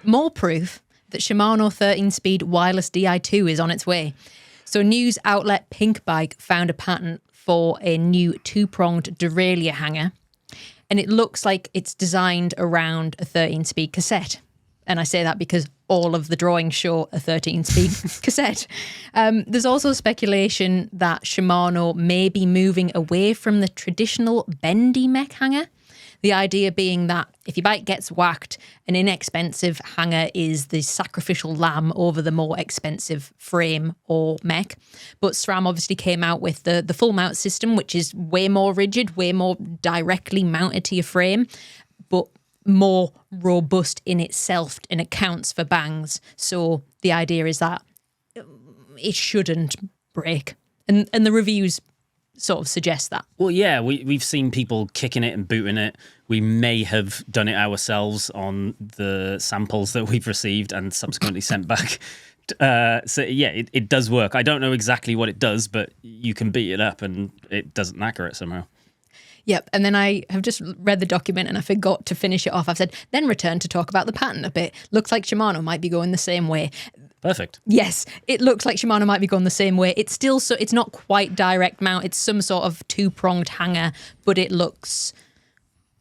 more proof that Shimano 13-speed wireless Di2 is on its way. So news outlet Pink Bike found a patent for a new two-pronged derailleur hanger, and it looks like it's designed around a 13-speed cassette. And I say that because all of the drawings show a 13-speed cassette. There's also speculation that Shimano may be moving away from the traditional bendy mech hanger. The idea being that if your bike gets whacked, an inexpensive hanger is the sacrificial lamb over the more expensive frame or mech. But SRAM obviously came out with the full mount system, which is way more rigid, way more directly mounted to your frame, but more robust in itself and accounts for bangs. So the idea is that it shouldn't break. And the reviews sort of suggest that. Well, yeah, we've seen people kicking it and booting it. We may have done it ourselves on the samples that we've received and subsequently sent back. So yeah, it does work. I don't know exactly what it does, but you can beat it up and it doesn't knacker it somehow. Yep, and then I have just read the document and I forgot to finish it off. I've said, then return to talk about the patent a bit. Looks like Shimano might be going the same way. Perfect. Yes, it looks like Shimano might be going the same way. It's still it's not quite direct mount. It's some sort of two-pronged hanger, but it looks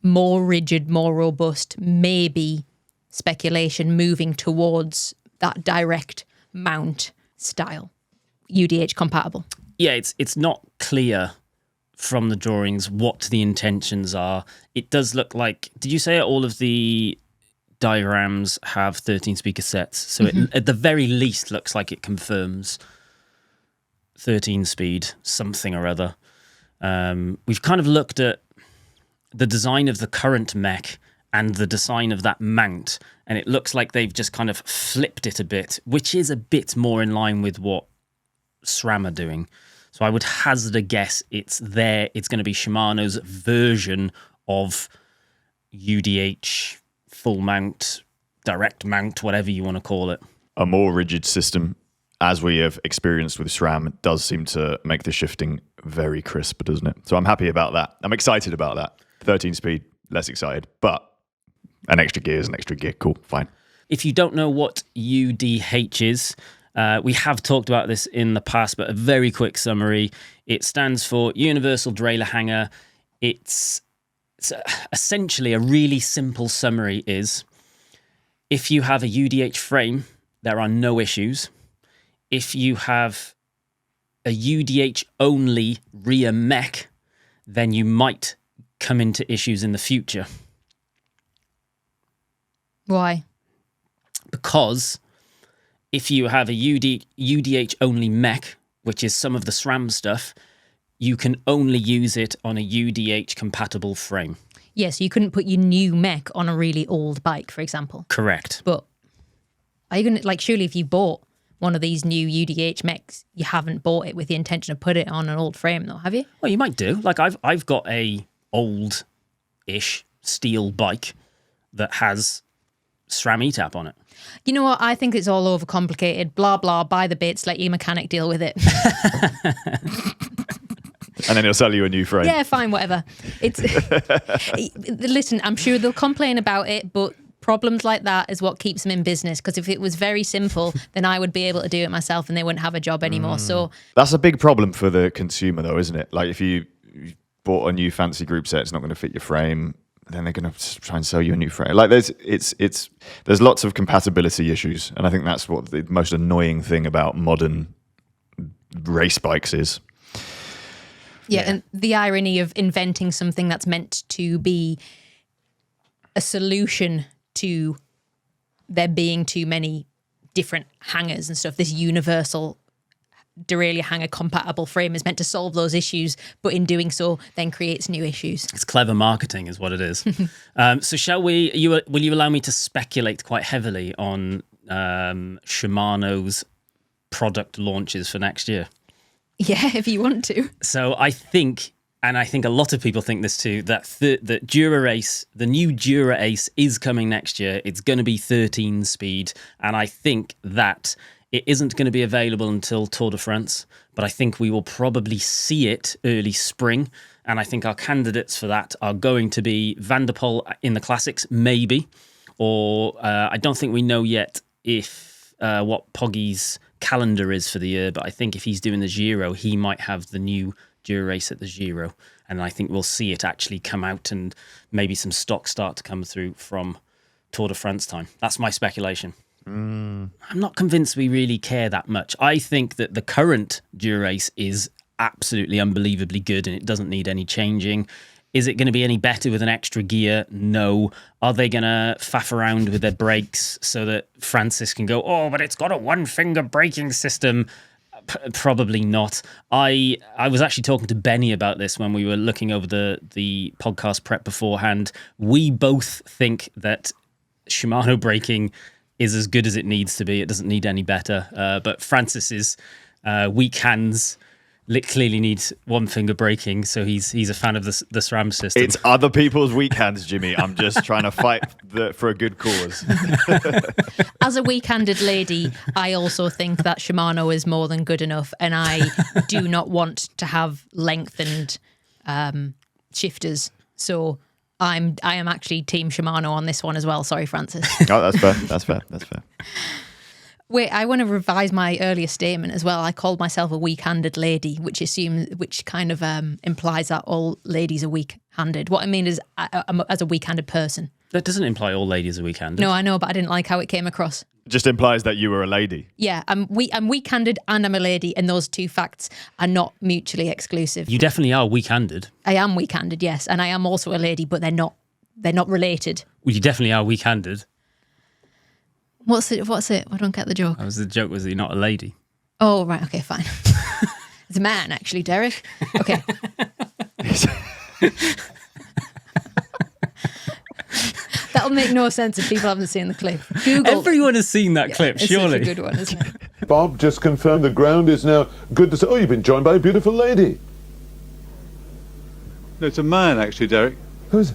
more rigid, more robust. Maybe speculation moving towards that direct mount style. UDH compatible. Yeah, it's not clear from the drawings what the intentions are. It does look like, did you say all of the diagrams have 13-speed cassettes? So it at the very least looks like it confirms 13-speed something or other. We've kind of looked at the design of the current mech and the design of that mount, and it looks like they've just kind of flipped it a bit, which is a bit more in line with what SRAM are doing. So I would hazard a guess it's going to be Shimano's version of UDH, full mount, direct mount, whatever you want to call it. A more rigid system, as we have experienced with SRAM, does seem to make the shifting very crisp, doesn't it? So I'm happy about that. I'm excited about that. 13 speed, less excited, but an extra gear is an extra gear. Cool, fine. If you don't know what UDH is, we have talked about this in the past, but a very quick summary. It stands for Universal Derailleur Hanger. It's essentially a really simple summary is, if you have a UDH frame, there are no issues. If you have a UDH-only rear mech, then you might come into issues in the future. Why? Because if you have a UDH-only mech, which is some of the SRAM stuff, you can only use it on a UDH-compatible frame. Yes, you couldn't put your new mech on a really old bike, for example. Correct. But are you going to, surely if you bought one of these new UDH mechs, you haven't bought it with the intention of put it on an old frame though, have you? Well, you might do. Like I've got a old-ish steel bike that has SRAM ETAP on it. You know what? I think it's all overcomplicated. Blah, blah, buy the bits, let your mechanic deal with it. And then he'll sell you a new frame. Yeah, fine, whatever. It's listen, I'm sure they'll complain about it, but problems like that is what keeps them in business. Because if it was very simple, then I would be able to do it myself and they wouldn't have a job anymore. So that's a big problem for the consumer though, isn't it? Like if you bought a new fancy group set, it's not going to fit your frame, then they're going to try and sell you a new frame. Like there's lots of compatibility issues, and I think that's what the most annoying thing about modern race bikes is. Yeah, and the irony of inventing something that's meant to be a solution to there being too many different hangers and stuff. This universal derailleur hanger compatible frame is meant to solve those issues, but in doing so then creates new issues. It's clever marketing is what it is. So will you allow me to speculate quite heavily on Shimano's product launches for next year? Yeah, if you want to. So I think, and I think a lot of people think this too, that Dura Ace, the new Dura Ace is coming next year. It's going to be 13 speed. And I think that it isn't going to be available until Tour de France, but I think we will probably see it early spring. And I think our candidates for that are going to be Van der Poel in the classics, maybe, or I don't think we know yet if what Poggy's calendar is for the year, but I think if he's doing the Giro, he might have the new Dura race at the Giro, and I think we'll see it actually come out and maybe some stock start to come through from Tour de France time. That's my speculation. I'm not convinced we really care that much. I think that the current Dura race is absolutely unbelievably good and it doesn't need any changing. Is it going to be any better with an extra gear? No. Are they going to faff around with their brakes so that Francis can go, oh, but it's got a one-finger braking system? Probably not. I was actually talking to Benny about this when we were looking over the podcast prep beforehand. We both think that Shimano braking is as good as it needs to be. It doesn't need any better. But Francis's weak hands clearly needs one finger braking, so he's a fan of the SRAM system. It's other people's weak hands, Jimmy. I'm just trying to fight for a good cause. As a weak-handed lady, I also think that Shimano is more than good enough, and I do not want to have lengthened shifters. So I am actually Team Shimano on this one as well. Sorry, Francis. Oh, that's fair. That's fair. That's fair. Wait, I want to revise my earlier statement as well. I called myself a weak-handed lady, which kind of implies that all ladies are weak-handed. What I mean is, as a weak-handed person. That doesn't imply all ladies are weak-handed. No, I know, but I didn't like how it came across. Just implies that you were a lady. Yeah, I'm weak-handed and I'm a lady, and those two facts are not mutually exclusive. You definitely are weak-handed. I am weak-handed, yes, and I am also a lady, but they're not related. Well, you definitely are weak-handed. What's it? I don't get the joke. The joke was that you're not a lady. Oh, right, okay, fine. It's a man, actually, Derek. Okay. That'll make no sense if people haven't seen the clip. Google. Everyone has seen that clip, surely. It's such a good one, isn't it? Bob just confirmed the ground is now good to say. Oh, you've been joined by a beautiful lady. No, it's a man, actually, Derek. Who's?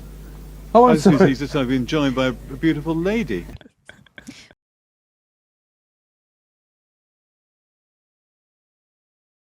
Oh, I'm sorry. He's just been joined by a beautiful lady.